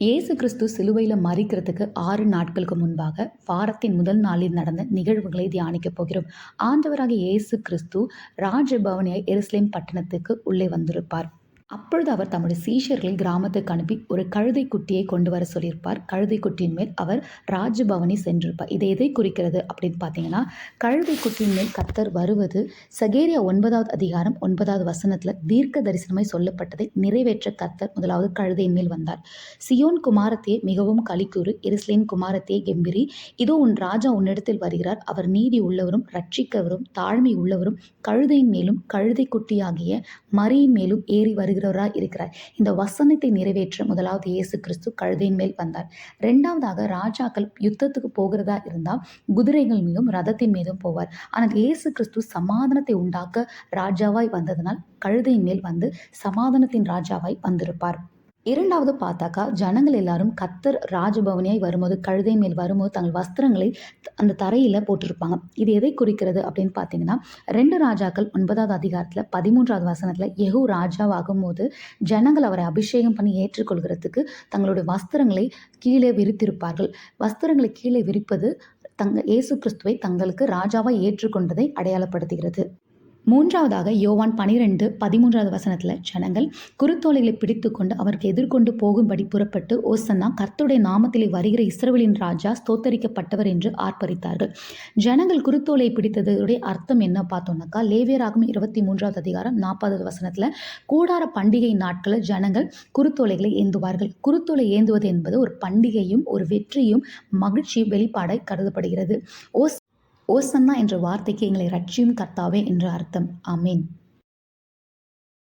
இயேசு கிறிஸ்து சிலுவையில் மரிக்கிறதுக்கு 6 நாட்களுக்கு முன்பாக வாரத்தின் முதல் நாளில் நடந்த நிகழ்வுகளை தியானிக்கப் போகிறோம். ஆண்டவராகிய இயேசு கிறிஸ்து ராஜபவனியாய் எருசலேம் பட்டணத்துக்கு உள்ளே வந்திருப்பார். அப்பொழுது அவர் தம்முடைய சீஷர்களை கிராமத்துக்கு அனுப்பி ஒரு கழுதை குட்டியை கொண்டு வர சொல்லியிருப்பார். கழுதை குட்டியின் மேல் அவர் ராஜபவனி சென்றிருப்பார். இது எதை குறிக்கிறது அப்படின்னு பார்த்தீங்கன்னா, கழுதை குட்டியின் மேல் கர்த்தர் வருவது சகேரியா 9வது அதிகாரம் 9வது வசனத்தில் தீர்க்க தரிசனமாய் சொல்லப்பட்டதை நிறைவேற்ற கர்த்தர் முதலாவது கழுதையின் மேல் வந்தார். சியோன் குமாரத்தையே மிகவும் களிக்கூறு, எருசலேம் குமாரத்தையே கெம்பீரி, இதோ உன் ராஜா உன்னிடத்தில் வருகிறார். அவர் நீதி உள்ளவரும் ரட்சிக்கவரும் தாழ்மை உள்ளவரும் கழுதையின் மேலும் கழுதை குட்டியாகிய மரியின் மேலும் ஏறி வருகிறவராய் இருக்கிறார். இந்த வசனத்தை நிறைவேற்ற முதலாவது இயேசு கிறிஸ்து கழுதையின் மேல் வந்தார். இரண்டாவதாக, ராஜாக்கள் யுத்தத்துக்கு போகிறதா இருந்தால் குதிரைகள் மீதும் ரதத்தின் மீதும் போவார். ஆனால் இயேசு கிறிஸ்து சமாதானத்தை உண்டாக்க ராஜாவாய் வந்ததனால் கழுதையின் மேல் வந்து சமாதானத்தின் ராஜாவாய் வந்திருப்பார். இரண்டாவது பார்த்தாக்கா, ஜனங்கள் எல்லாரும் கர்த்தர் ராஜபவனியாய் வரும்போது கழுதை மேல் வரும்போது தங்கள் வஸ்திரங்களை அந்த தரையில் போட்டிருப்பாங்க. இது எதை குறிக்கிறது அப்படின்னு பார்த்தீங்கன்னா, 2 ராஜாக்கள் 9வது அதிகாரத்தில் 13வது வசனத்தில் யெகூ ராஜாவாகும் போது ஜனங்கள் அவரை அபிஷேகம் பண்ணி ஏற்றுக்கொள்கிறதுக்கு தங்களுடைய வஸ்திரங்களை கீழே விரித்திருப்பார்கள். வஸ்திரங்களை கீழே விரிப்பது இயேசு கிறிஸ்துவை தங்களுக்கு ராஜாவாய் ஏற்றுக்கொண்டதை அடையாளப்படுத்துகிறது. மூன்றாவதாக, யோவான் 12:13வது வசனத்தில் ஜனங்கள் குருத்தோலைகளை பிடித்து கொண்டு அவருக்கு எதிர்கொண்டு போகும்படி புறப்பட்டு ஓசன்னா கர்த்தருடைய நாமத்திலே வருகிற இஸ்ரவேலின் ராஜா ஸ்தோத்தரிக்கப்பட்டவர் என்று ஆர்ப்பரித்தார்கள். ஜனங்கள் குருத்தோலையை பிடித்ததுடைய அர்த்தம் என்ன பார்த்தோம்னாக்கா, லேவியராகமம் 23வது அதிகாரம் 40வது வசனத்தில் கூடார பண்டிகை நாட்களில் ஜனங்கள் குருத்தோலைகளை ஏந்துவார்கள். குருத்தோலை ஏந்துவது என்பது ஒரு பண்டிகையும் ஒரு வெற்றியும் மகிழ்ச்சியும் வெளிப்பாடாய் கருதப்படுகிறது. ஓசன்னா என்ற வார்த்தைக்கு எங்களை ரட்சியும் கர்த்தாவே என்று அர்த்தம். ஆமேன்.